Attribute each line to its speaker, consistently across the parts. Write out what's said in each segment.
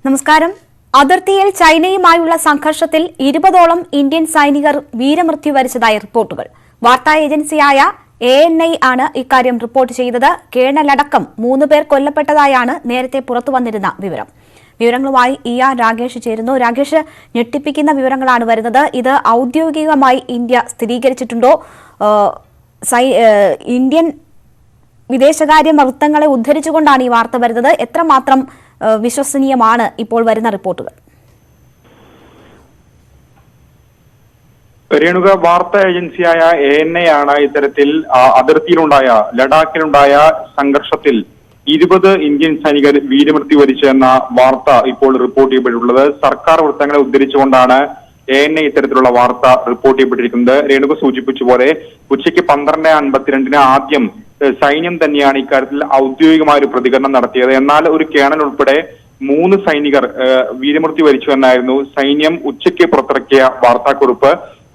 Speaker 1: നമസ്കാരം. അതിർത്തിയിൽ ചൈനയുമായുള്ള സംഘർഷത്തിൽ 20ഓളം ഇന്ത്യൻ സൈനികർ വീരമൃത്യു വരിച്ചതായി റിപ്പോർട്ടുകൾ. വാർത്താ ഏജൻസിയായ ANI ആണ് ഇക്കാര്യം റിപ്പോർട്ട് ചെയ്തത്. കേണലടക്കം 3 പേർ കൊല്ലപ്പെട്ടതായാണ് നേരത്തെ പുറത്തുവന്നിരുന്ന വിവരം. വിവരങ്ങളുമായി ER രാകേഷ് ചേരുന്നു. രാകേഷ്, ഞെട്ടിപ്പിക്കുന്ന വിവരങ്ങളാണ് വരുന്നത്. ഇത് ഔദ്യോഗികമായി ഇന്ത്യ സ്ഥിരീകരിച്ചിട്ടുണ്ടോ? ഇന്ത്യൻ വിദേശകാര്യ വൃത്തങ്ങളെ ഉദ്ധരിച്ചുകൊണ്ടാണ് ഈ വാർത്ത വരുന്നത്. എത്രമാത്രം വിശ്വസനീയമാണ് ഇപ്പോൾ വരുന്ന റിപ്പോർട്ടുകൾ?
Speaker 2: രേണുക, വാർത്താ ഏജൻസിയായ ANI ആണ് ഇത്തരത്തിൽ അതിർത്തിയിലുണ്ടായ ലഡാക്കിലുണ്ടായ സംഘർഷത്തിൽ 20 ഇന്ത്യൻ സൈനികർ വീരമൃത്യു വരിച്ചെന്ന വാർത്ത ഇപ്പോൾ റിപ്പോർട്ട് ചെയ്യപ്പെട്ടിട്ടുള്ളത്. സർക്കാർ വൃത്തങ്ങളെ ഉദ്ധരിച്ചുകൊണ്ടാണ് ANI ഇത്തരത്തിലുള്ള വാർത്ത റിപ്പോർട്ട് ചെയ്യപ്പെട്ടിരിക്കുന്നത്. രേണുക സൂചിപ്പിച്ച പോലെ ഉച്ചയ്ക്ക് 12:52 ആദ്യം സൈന്യം തന്നെയാണ് ഇക്കാര്യത്തിൽ ഔദ്യോഗികമായ ഒരു പ്രതികരണം നടത്തിയത്. എന്നാൽ ഒരു കേണൽ ഉൾപ്പെടെ 3 സൈനികർ വീരമൃത്യു വരിച്ചു എന്നായിരുന്നു സൈന്യം ഉച്ചയ്ക്ക് പുറത്തിറക്കിയ വാർത്താക്കുറിപ്പ്.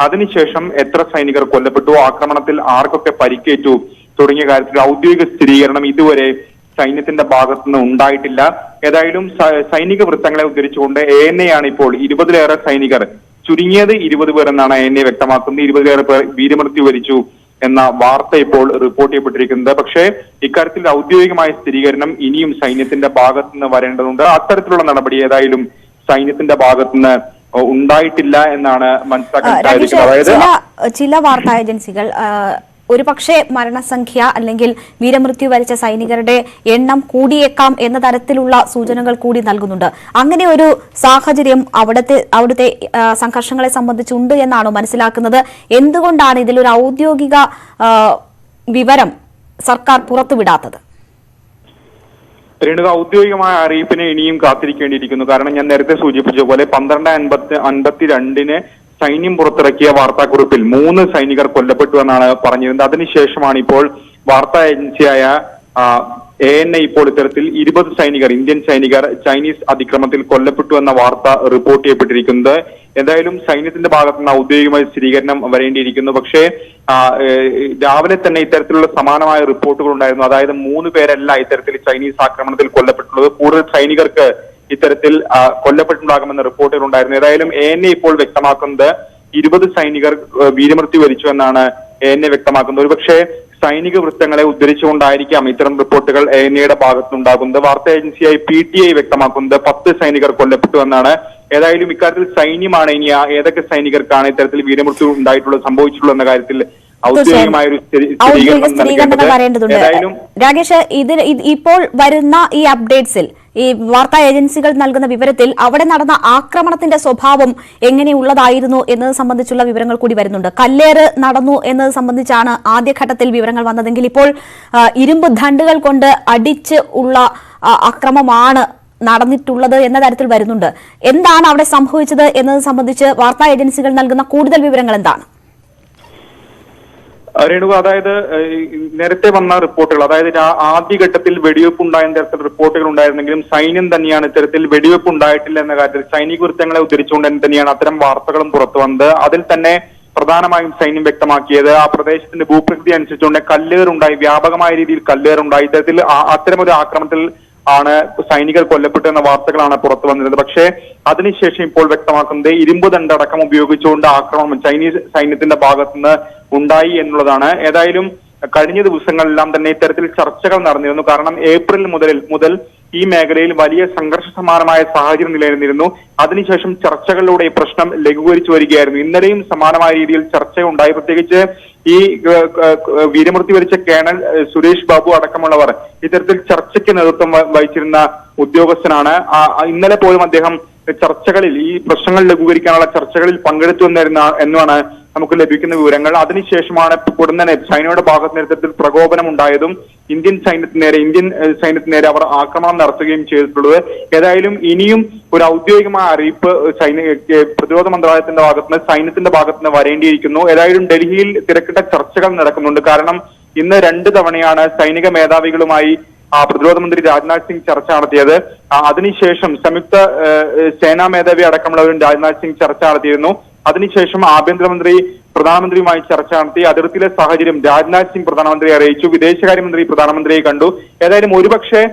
Speaker 2: അതിനുശേഷം എത്ര സൈനികർ കൊല്ലപ്പെട്ടു, ആക്രമണത്തിൽ ആർക്കൊക്കെ പരിക്കേറ്റു തുടങ്ങിയ കാര്യത്തിൽ ഔദ്യോഗിക സ്ഥിരീകരണം ഇതുവരെ സൈന്യത്തിന്റെ ഭാഗത്തുനിന്ന് ഉണ്ടായിട്ടില്ല. ഏതായാലും സൈനിക വൃത്തങ്ങളെ ഉദ്ധരിച്ചുകൊണ്ട് ANI ആണ് ഇപ്പോൾ 20ലേറെ സൈനികർ, ചുരുങ്ങിയത് 20 പേർ എന്നാണ് ANI വ്യക്തമാക്കുന്നത്, 20ലേറെ പേർ വീരമൃത്യു വരിച്ചു എന്ന വാർത്ത ഇപ്പോൾ റിപ്പോർട്ട് ചെയ്യപ്പെട്ടിരിക്കുന്നത്. പക്ഷേ ഇക്കാര്യത്തിൽ ഔദ്യോഗികമായ സ്ഥിരീകരണം ഇനിയും സൈന്യത്തിന്റെ ഭാഗത്തുനിന്ന് വരേണ്ടതുണ്ട്. അത്തരത്തിലുള്ള നടപടി ഏതായാലും സൈന്യത്തിന്റെ ഭാഗത്തുനിന്ന് ഉണ്ടായിട്ടില്ല എന്നാണ് മനസ്സിലാക്കാൻ സാധിക്കുന്നത്.
Speaker 1: അതായത് ചില വാർത്താ ഏജൻസികൾ ഒരുപക്ഷെ മരണസംഖ്യ അല്ലെങ്കിൽ വീരമൃത്യു വരിച്ച സൈനികരുടെ എണ്ണം കൂടിയേക്കാം എന്ന തരത്തിലുള്ള സൂചനകൾ കൂടി നൽകുന്നുണ്ട്. അങ്ങനെ ഒരു സാഹചര്യം അവിടുത്തെ സംഘർഷങ്ങളെ സംബന്ധിച്ചുണ്ട് എന്നാണോ മനസ്സിലാക്കുന്നത്? എന്തുകൊണ്ടാണ് ഇതിലൊരു ഔദ്യോഗിക വിവരം സർക്കാർ പുറത്തുവിടാത്തത്?
Speaker 2: രേണുക, ഔദ്യോഗികമായ അറിയിപ്പിന് ഇനിയും കാത്തിരിക്കേണ്ടിയിരിക്കുന്നു. കാരണം ഞാൻ നേരത്തെ സൂചിപ്പിച്ച പോലെ 12:52 സൈന്യം പുറത്തിറക്കിയ വാർത്താക്കുറിപ്പിൽ 3 സൈനികർ കൊല്ലപ്പെട്ടു എന്നാണ് പറഞ്ഞിരുന്നത്. അതിനുശേഷമാണ് ഇപ്പോൾ വാർത്താ ഏജൻസിയായ ANI ഇപ്പോൾ ഇത്തരത്തിൽ 20 സൈനികർ, ഇന്ത്യൻ സൈനികർ ചൈനീസ് അതിക്രമത്തിൽ കൊല്ലപ്പെട്ടു എന്ന വാർത്ത റിപ്പോർട്ട് ചെയ്യപ്പെട്ടിരിക്കുന്നത്. എന്തായാലും സൈന്യത്തിന്റെ ഭാഗത്തുനിന്ന് ഔദ്യോഗികമായ സ്ഥിരീകരണം വരേണ്ടിയിരിക്കുന്നു. പക്ഷേ രാവിലെ തന്നെ ഇത്തരത്തിലുള്ള സമാനമായ റിപ്പോർട്ടുകൾ ഉണ്ടായിരുന്നു. അതായത് 3 പേരല്ല ഇത്തരത്തിൽ ചൈനീസ് ആക്രമണത്തിൽ കൊല്ലപ്പെട്ടുള്ളത്, കൂടുതൽ സൈനികർക്ക് ഇത്തരത്തിൽ കൊല്ലപ്പെട്ടുണ്ടാകുമെന്ന റിപ്പോർട്ടുകൾ ഉണ്ടായിരുന്നു. ഏതായാലും ANI ഇപ്പോൾ വ്യക്തമാക്കുന്നത് 20 സൈനികർ വീരമൃത്യു വരിച്ചു എന്നാണ് ANI വ്യക്തമാക്കുന്നത്. ഒരുപക്ഷെ സൈനിക വൃത്തങ്ങളെ ഉദ്ധരിച്ചുകൊണ്ടായിരിക്കാം ഇത്തരം റിപ്പോർട്ടുകൾ ANIയുടെ ഭാഗത്തുനിന്നുണ്ടാകുന്നത്. വാർത്താ ഏജൻസിയായി PTI വ്യക്തമാക്കുന്നത് 10 സൈനികർ കൊല്ലപ്പെട്ടു എന്നാണ്. ഏതായാലും ഇക്കാര്യത്തിൽ സൈന്യമാണ് ഇനി ഏതൊക്കെ സൈനികർക്കാണ് ഇത്തരത്തിൽ വീരമൃത്യു ഉണ്ടായിട്ടുള്ളത്, സംഭവിച്ചിട്ടുള്ളത് എന്ന കാര്യത്തിൽ ഔദ്യോഗികമായ ഒരു
Speaker 1: സ്ഥിരീകരണം പറയേണ്ടതുണ്ട്. രാകേഷ്, ഇപ്പോൾ വരുന്ന ഈ അപ്ഡേറ്റ്സിൽ, ഈ വാർത്താ ഏജൻസികൾ നൽകുന്ന വിവരത്തിൽ അവിടെ നടന്ന ആക്രമണത്തിന്റെ സ്വഭാവം എങ്ങനെയുള്ളതായിരുന്നു എന്നത് സംബന്ധിച്ചുള്ള വിവരങ്ങൾ കൂടി വരുന്നുണ്ട്. കല്ലേറ് നടന്നു എന്നത് സംബന്ധിച്ചാണ് ആദ്യഘട്ടത്തിൽ വിവരങ്ങൾ വന്നതെങ്കിൽ ഇപ്പോൾ ഇരുമ്പ് ദണ്ഡുകൾ കൊണ്ട് അടിച്ച് ഉള്ള അക്രമമാണ് നടന്നിട്ടുള്ളത് എന്ന തരത്തിൽ വരുന്നുണ്ട്. എന്താണ് അവിടെ സംഭവിച്ചത് എന്നത് സംബന്ധിച്ച് വാർത്താ ഏജൻസികൾ നൽകുന്ന കൂടുതൽ വിവരങ്ങൾ എന്താണ്?
Speaker 2: രേണുക, അതായത് നേരത്തെ വന്ന റിപ്പോർട്ടുകൾ, അതായത് ആദ്യഘട്ടത്തിൽ വെടിവെപ്പ് ഉണ്ടായ തരത്തിൽ റിപ്പോർട്ടുകൾ ഉണ്ടായിരുന്നെങ്കിലും സൈന്യം തന്നെയാണ് ഇത്തരത്തിൽ വെടിവെപ്പ് ഉണ്ടായിട്ടില്ല എന്ന കാര്യത്തിൽ സൈനിക വൃത്തങ്ങളെ ഉദ്ധരിച്ചുകൊണ്ട് തന്നെയാണ് അത്തരം വാർത്തകളും പുറത്തു വന്നത്. അതിൽ തന്നെ പ്രധാനമായും സൈന്യം വ്യക്തമാക്കിയത് ആ പ്രദേശത്തിന്റെ ഭൂപ്രകൃതി അനുസരിച്ചുകൊണ്ട് കല്ലേറുണ്ടായി, വ്യാപകമായ രീതിയിൽ കല്ലേറുണ്ടായി. ഇത്തരത്തിൽ അത്തരമൊരു ആക്രമണത്തിൽ ആണ് സൈനികർ കൊല്ലപ്പെട്ടു എന്ന വാർത്തകളാണ് പുറത്തു വന്നിരുന്നത്. പക്ഷേ അതിനുശേഷം ഇപ്പോൾ വ്യക്തമാക്കുന്നത് ഇരുമ്പ് ദണ്ഡടക്കം ഉപയോഗിച്ചുകൊണ്ട് ആക്രമണം ചൈനീസ് സൈന്യത്തിന്റെ ഭാഗത്തുനിന്ന് ഉണ്ടായി എന്നുള്ളതാണ്. ഏതായാലും കഴിഞ്ഞ ദിവസങ്ങളെല്ലാം തന്നെ ഇത്തരത്തിൽ ചർച്ചകൾ നടന്നിരുന്നു. കാരണം ഏപ്രിൽ മുതൽ ഈ മേഖലയിൽ വലിയ സംഘർഷ സമാനമായ സാഹചര്യം നിലനിന്നിരുന്നു. അതിനുശേഷം ചർച്ചകളിലൂടെ ഈ പ്രശ്നം ലഘൂകരിച്ചു വരികയായിരുന്നു. ഇന്നലെയും സമാനമായ രീതിയിൽ ചർച്ചയുണ്ടായി. പ്രത്യേകിച്ച് ഈ വീരമൃത്യു വരിച്ച കേണൽ സുരേഷ് ബാബു അടക്കമുള്ളവർ ഇത്തരത്തിൽ ചർച്ചയ്ക്ക് നേതൃത്വം വഹിച്ചിരുന്ന ഉദ്യോഗസ്ഥനാണ്. ഇന്നലെ പോലും അദ്ദേഹം ചർച്ചകളിൽ, ഈ പ്രശ്നങ്ങൾ ലഘൂകരിക്കാനുള്ള ചർച്ചകളിൽ പങ്കെടുത്തു എന്നാണ് നമുക്ക് ലഭിക്കുന്ന വിവരങ്ങൾ. അതിനുശേഷമാണ് ഉടൻ തന്നെ ചൈനയുടെ ഭാഗത്ത് നേതൃത്വത്തിൽ പ്രകോപനം ഉണ്ടായതും ഇന്ത്യൻ സൈന്യത്തിന് നേരെ അവർ ആക്രമണം നടത്തുകയും ചെയ്തിട്ടുള്ളത്. ഏതായാലും ഇനിയും ഒരു ഔദ്യോഗികമായ അറിയിപ്പ് പ്രതിരോധ മന്ത്രാലയത്തിന്റെ ഭാഗത്തുനിന്ന്, സൈന്യത്തിന്റെ ഭാഗത്തുനിന്ന് വരേണ്ടിയിരിക്കുന്നു. ഏതായാലും ഡൽഹിയിൽ തിരക്കിട്ട ചർച്ചകൾ നടക്കുന്നുണ്ട്. കാരണം ഇന്ന് 2 തവണയാണ് സൈനിക മേധാവികളുമായി പ്രതിരോധ മന്ത്രി രാജ്നാഥ് സിംഗ് ചർച്ച നടത്തിയത്. അതിനുശേഷം സംയുക്ത സേനാ മേധാവി അടക്കമുള്ളവരും രാജ്നാഥ് സിംഗ് ചർച്ച നടത്തിയിരുന്നു. അതിനുശേഷം ആഭ്യന്തരമന്ത്രി പ്രധാനമന്ത്രിയുമായി ചർച്ച നടത്തി. അതിർത്തിയിലെ സാഹചര്യം രാജ്നാഥ് സിംഗ് പ്രധാനമന്ത്രിയെ അറിയിച്ചു. വിദേശകാര്യമന്ത്രി പ്രധാനമന്ത്രിയെ കണ്ടു. ഏതായാലും ഒരുപക്ഷെ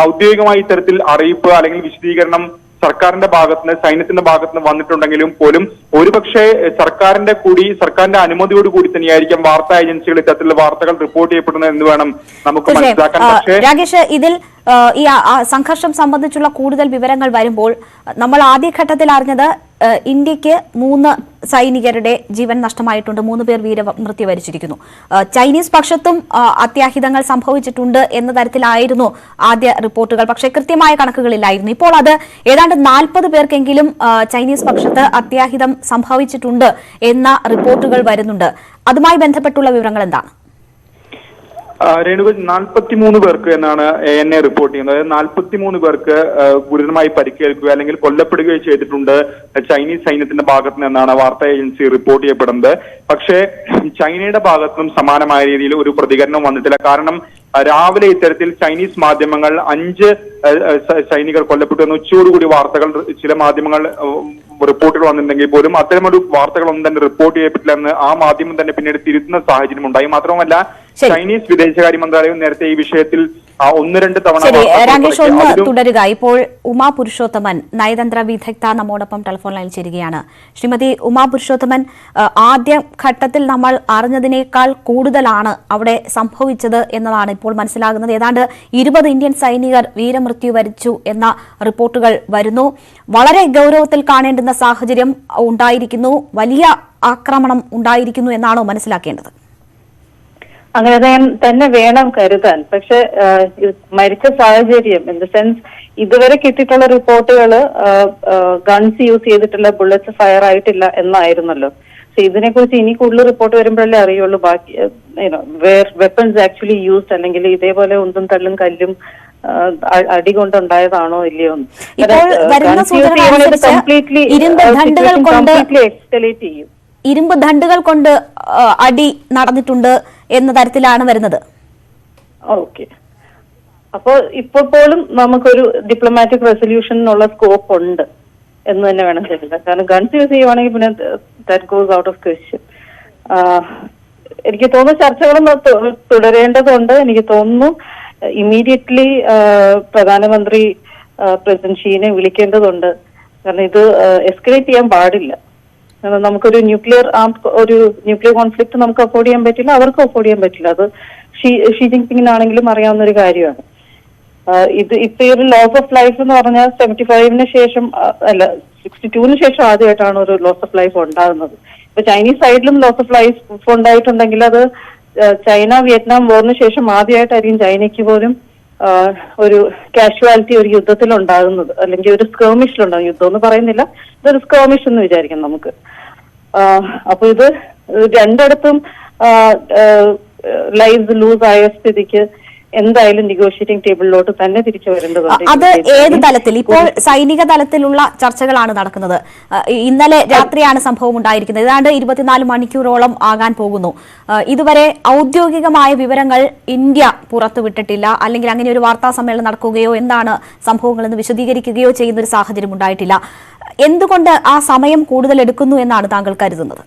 Speaker 2: ഔദ്യോഗികമായി ഇത്തരത്തിൽ അറിയിപ്പ് അല്ലെങ്കിൽ വിശദീകരണം സർക്കാരിന്റെ ഭാഗത്തുനിന്ന് സൈന്യത്തിന്റെ ഭാഗത്തുനിന്ന് വന്നിട്ടുണ്ടെങ്കിലും പോലും ഒരുപക്ഷെ സർക്കാരിന്റെ അനുമതിയോടുകൂടി തന്നെയായിരിക്കും വാർത്താ ഏജൻസികൾ ഇത്തരത്തിലുള്ള വാർത്തകൾ റിപ്പോർട്ട് ചെയ്യപ്പെടുന്നത് എന്ന് വേണം നമുക്ക് മനസ്സിലാക്കാൻ. പക്ഷേ
Speaker 1: രാകേഷ്, ഇതിൽ ഈ സംഘർഷം സംബന്ധിച്ചുള്ള കൂടുതൽ വിവരങ്ങൾ വരുമ്പോൾ നമ്മൾ ആദ്യഘട്ടത്തിൽ അറിഞ്ഞത് ഇന്ത്യക്ക് 3 സൈനികരുടെ ജീവൻ നഷ്ടമായിട്ടുണ്ട്, 3 പേർ വീരമൃത്യു വരിച്ചിരിക്കുന്നു. ചൈനീസ് പക്ഷത്തും അത്യാഹിതങ്ങൾ സംഭവിച്ചിട്ടുണ്ട് എന്ന തരത്തിലായിരുന്നു ആദ്യ റിപ്പോർട്ടുകൾ. പക്ഷേ കൃത്യമായ കണക്കുകളില്ലായിരുന്നു. ഇപ്പോൾ അത് ഏതാണ്ട് 40 പേർക്കെങ്കിലും ചൈനീസ് പക്ഷത്ത് അത്യാഹിതം സംഭവിച്ചിട്ടുണ്ട് എന്ന റിപ്പോർട്ടുകൾ വരുന്നുണ്ട്. അതുമായി ബന്ധപ്പെട്ടുള്ള വിവരങ്ങൾ എന്താണ്?
Speaker 2: രേണുക, 43 പേർക്ക് എന്നാണ് ANA റിപ്പോർട്ട് ചെയ്യുന്നത്. 43 പേർക്ക് ഗുരുതരമായി പരിക്കേൽക്കുകയോ അല്ലെങ്കിൽ കൊല്ലപ്പെടുകയോ ചെയ്തിട്ടുണ്ട് ചൈനീസ് സൈന്യത്തിന്റെ ഭാഗത്തു നിന്നാണ് വാർത്താ ഏജൻസി റിപ്പോർട്ട് ചെയ്യപ്പെടുന്നത്. പക്ഷേ ചൈനയുടെ ഭാഗത്തുനിന്നും സമാനമായ രീതിയിൽ ഒരു പ്രതികരണം വന്നിട്ടില്ല. കാരണം രാവിലെ ഇത്തരത്തിൽ ചൈനീസ് മാധ്യമങ്ങൾ 5 സൈനികർ കൊല്ലപ്പെട്ടു എന്ന് ഉച്ചയോടുകൂടി വാർത്തകൾ ചില മാധ്യമങ്ങൾ റിപ്പോർട്ടുകൾ വന്നിട്ടുണ്ടെങ്കിൽ പോലും അത്തരമൊരു വാർത്തകളൊന്നും തന്നെ റിപ്പോർട്ട് ചെയ്യപ്പെട്ടില്ല എന്ന് ആ മാധ്യമം തന്നെ പിന്നീട് തിരുത്തുന്ന സാഹചര്യം ഉണ്ടായി. മാത്രമല്ല ചൈനീസ് വിദേശകാര്യ മന്ത്രാലയം നേരത്തെ ഈ വിഷയത്തിൽ 1-2 തവണ
Speaker 1: രാകേഷ് ഒന്ന് തുടരുക. ഇപ്പോൾ ഉമാ പുരുഷോത്തമൻ, നയതന്ത്ര വിദഗ്ധ, നമ്മോടൊപ്പം ടെലിഫോൺ ലൈനിൽ ചേരുകയാണ്. ശ്രീമതി ഉമാ പുരുഷോത്തമൻ, ആദ്യ ഘട്ടത്തിൽ നമ്മൾ അറിഞ്ഞതിനേക്കാൾ കൂടുതലാണ് അവിടെ സംഭവിച്ചത് എന്നതാണ് ഇപ്പോൾ മനസ്സിലാകുന്നത്. ഏതാണ്ട് 20 ഇന്ത്യൻ സൈനികർ വീരമൃത്യു വരിച്ചു എന്ന റിപ്പോർട്ടുകൾ വരുന്നു. വളരെ ഗൗരവത്തിൽ കാണേണ്ടുന്ന സാഹചര്യം ഉണ്ടായിരിക്കുന്നു, വലിയ ആക്രമണം ഉണ്ടായിരിക്കുന്നു എന്നാണോ മനസ്സിലാക്കേണ്ടത്?
Speaker 3: അങ്ങനെ തന്നെ വേണം കരുതാൻ. പക്ഷെ മരിച്ച സാഹചര്യം ഇൻ ദ സെൻസ് ഇതുവരെ കിട്ടിയിട്ടുള്ള റിപ്പോർട്ടുകൾ ഗൺസ് യൂസ് ചെയ്തിട്ടില്ല, ബുള്ളറ്റ്സ് ഫയർ ആയിട്ടില്ല എന്നായിരുന്നല്ലോ. പക്ഷെ ഇതിനെക്കുറിച്ച് ഇനി കൂടുതൽ റിപ്പോർട്ട് വരുമ്പോഴല്ലേ അറിയുള്ളൂ ബാക്കി വെപ്പൺസ് ആക്ച്വലി യൂസ്ഡ്, അല്ലെങ്കിൽ ഇതേപോലെ ഉന്തും തള്ളും കല്ലും അടി കൊണ്ടുണ്ടായതാണോ ഇല്ലയോ എന്ന്. എക്സ്കലേറ്റ് ചെയ്യും.
Speaker 1: ഇരുമ്പ് ദണ്ഡുകൾ കൊണ്ട് അടി നടന്നിട്ടുണ്ട് എന്ന തരത്തിലാണ് വരുന്നത്.
Speaker 3: ഓക്കെ, അപ്പോ ഇപ്പോൾ പോലും നമുക്കൊരു ഡിപ്ലോമാറ്റിക് റെസൊല്യൂഷനുള്ള സ്കോപ്പ് ഉണ്ട് എന്ന് തന്നെ വേണം കരുതാൻ. കാരണം ഗൺസ് യൂസ് ചെയ്യുവാണെങ്കിൽ പിന്നെ that goes out of question. എനിക്ക് തോന്നുന്നു ചർച്ചകളും തുടരേണ്ടതുണ്ട്. എനിക്ക് തോന്നുന്നു ഇമ്മീഡിയറ്റ്ലി പ്രധാനമന്ത്രി പ്രസിഡന്റ് ഷീനെ വിളിക്കേണ്ടതുണ്ട്. കാരണം ഇത് എസ്കലേറ്റ് ചെയ്യാൻ പാടില്ല. നമുക്കൊരു ന്യൂക്ലിയർ കോൺഫ്ലിക്ട് നമുക്ക് അഫോർഡ് ചെയ്യാൻ പറ്റില്ല, അവർക്ക് അഫോർഡ് ചെയ്യാൻ പറ്റില്ല. അത് ഷീ ജിൻപിങ്ങിനാണെങ്കിലും അറിയാവുന്ന ഒരു കാര്യമാണ്. ഇപ്പൊ ഈ ഒരു ലോസ് ഓഫ് ലൈഫ് എന്ന് പറഞ്ഞാൽ 75-ന് ശേഷം അല്ല 62-ന് ശേഷം ആദ്യമായിട്ടാണ് ഒരു ലോസ് ഓഫ് ലൈഫ് ഉണ്ടാകുന്നത്. ഇപ്പൊ ചൈനീസ് സൈഡിലും ലോസ് ഓഫ് ലൈഫ് ഉണ്ടായിട്ടുണ്ടെങ്കിൽ അത് ചൈന വിയറ്റ്നാം വാറിന് ശേഷം ആദ്യമായിട്ടായിരിക്കും ചൈനയ്ക്ക് പോലും ഒരു കാഷ്വാലിറ്റി ഒരു യുദ്ധത്തിൽ ഉണ്ടാകുന്നത്, അല്ലെങ്കിൽ ഒരു സ്കേമിഷിലുണ്ടാകും. യുദ്ധം എന്ന് പറയുന്നില്ല, ഇതൊരു സ്കേമിഷ് എന്ന് വിചാരിക്കാം നമുക്ക്. അപ്പൊ ഇത് രണ്ടിടത്തും ലൈവ്സ് ലൂസ് ആയ സ്ഥിതിക്ക് എന്തായാലും നെഗോഷിയേറ്റിംഗ് ടേബിളിലോട്ട് തന്നെ തിരിച്ചു വരേണ്ടതുണ്ട്.
Speaker 1: അത് ഏത് തലത്തിൽ? ഇപ്പോൾ സൈനിക തലത്തിലുള്ള ചർച്ചകളാണ് നടക്കുന്നത്. ഇന്നലെ രാത്രിയാണ് സംഭവം ഉണ്ടായിരിക്കുന്നത്. ഏതാണ്ട് 24 മണിക്കൂറോളം ആകാൻ പോകുന്നു. ഇതുവരെ ഔദ്യോഗികമായ വിവരങ്ങൾ ഇന്ത്യ പുറത്തുവിട്ടിട്ടില്ല, അല്ലെങ്കിൽ അങ്ങനെ ഒരു വാർത്താ സമ്മേളനം നടക്കുകയോ എന്താണ് സംഭവങ്ങളെന്ന് വിശദീകരിക്കുകയോ ചെയ്യുന്ന ഒരു സാഹചര്യം ഉണ്ടായിട്ടില്ല. എന്തുകൊണ്ട് ആ സമയം കൂടുതൽ എടുക്കുന്നു എന്നാണ് താങ്കൾ കരുതുന്നത്?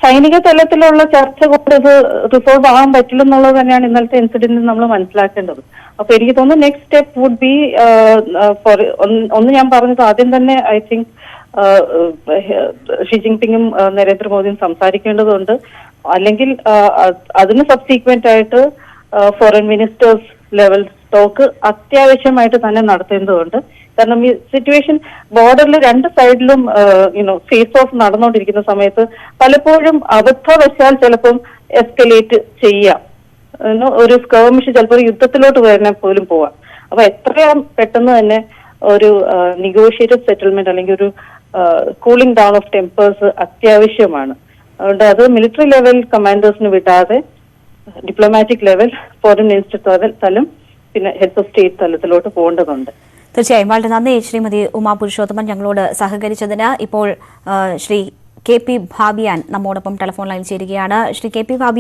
Speaker 3: സൈനിക തലത്തിലുള്ള ചർച്ച കൊണ്ട് ഇത് റിസോൾവ് ആകാൻ പറ്റില്ലെന്നുള്ളത് തന്നെയാണ് ഇന്നലത്തെ ഇൻസിഡന്റിൽ നമ്മൾ മനസ്സിലാക്കേണ്ടത്. അപ്പൊ എനിക്ക് തോന്നുന്നു നെക്സ്റ്റ് സ്റ്റെപ്പ് വുഡ് ബി ഒന്ന് ഞാൻ പറഞ്ഞത് ആദ്യം തന്നെ ഐ തിങ്ക് ഷീ ജിൻപിങ്ങും നരേന്ദ്രമോദിയും സംസാരിക്കേണ്ടതുണ്ട്. അല്ലെങ്കിൽ അതിന് സബ്സീക്വന്റ് ആയിട്ട് ഫോറിൻ മിനിസ്റ്റേഴ്സ് ലെവൽ ടോക്ക് അത്യാവശ്യമായിട്ട് തന്നെ നടത്തേണ്ടതുണ്ട്. കാരണം ഈ സിറ്റുവേഷൻ ബോർഡറിൽ 2 സൈഡിലും ഫേസ് ഓഫ് നടന്നുകൊണ്ടിരിക്കുന്ന സമയത്ത് പലപ്പോഴും അബദ്ധവശാൽ ചിലപ്പം എസ്കലേറ്റ് ചെയ്യാം. ഒരു സ്കേമിഷ് ചിലപ്പോൾ ഒരു യുദ്ധത്തിലോട്ട് വരാൻ പോലും പോവാം. അപ്പൊ എത്രയും പെട്ടെന്ന് തന്നെ ഒരു നെഗോഷിയേറ്റഡ് സെറ്റിൽമെന്റ് അല്ലെങ്കിൽ ഒരു കൂളിംഗ് ഡൗൺ ഓഫ് ടെമ്പേഴ്സ് അത്യാവശ്യമാണ്. അതുകൊണ്ട് അത് മിലിറ്ററി ലെവൽ കമാൻഡേഴ്സിന് വിടാതെ ഡിപ്ലോമാറ്റിക് ലെവൽ, ഫോറിൻ മിനിസ്റ്റർ തലം, പിന്നെ ഹെഡ്സ് ഓഫ് സ്റ്റേറ്റ് തലത്തിലോട്ട് പോകേണ്ടതുണ്ട്.
Speaker 1: തീർച്ചയായും വളരെ നന്ദി ശ്രീമതി ഉമാ പുരുഷോത്തമൻ ഞങ്ങളോട് സഹകരിച്ചതിന്. ഇപ്പോൾ ശ്രീ KP ഭാബിയാൻ നമ്മോടൊപ്പം ടെലിഫോൺ ലൈനിൽ ചേരുകയാണ്. ശ്രീ KP ഭാബിയാൻ,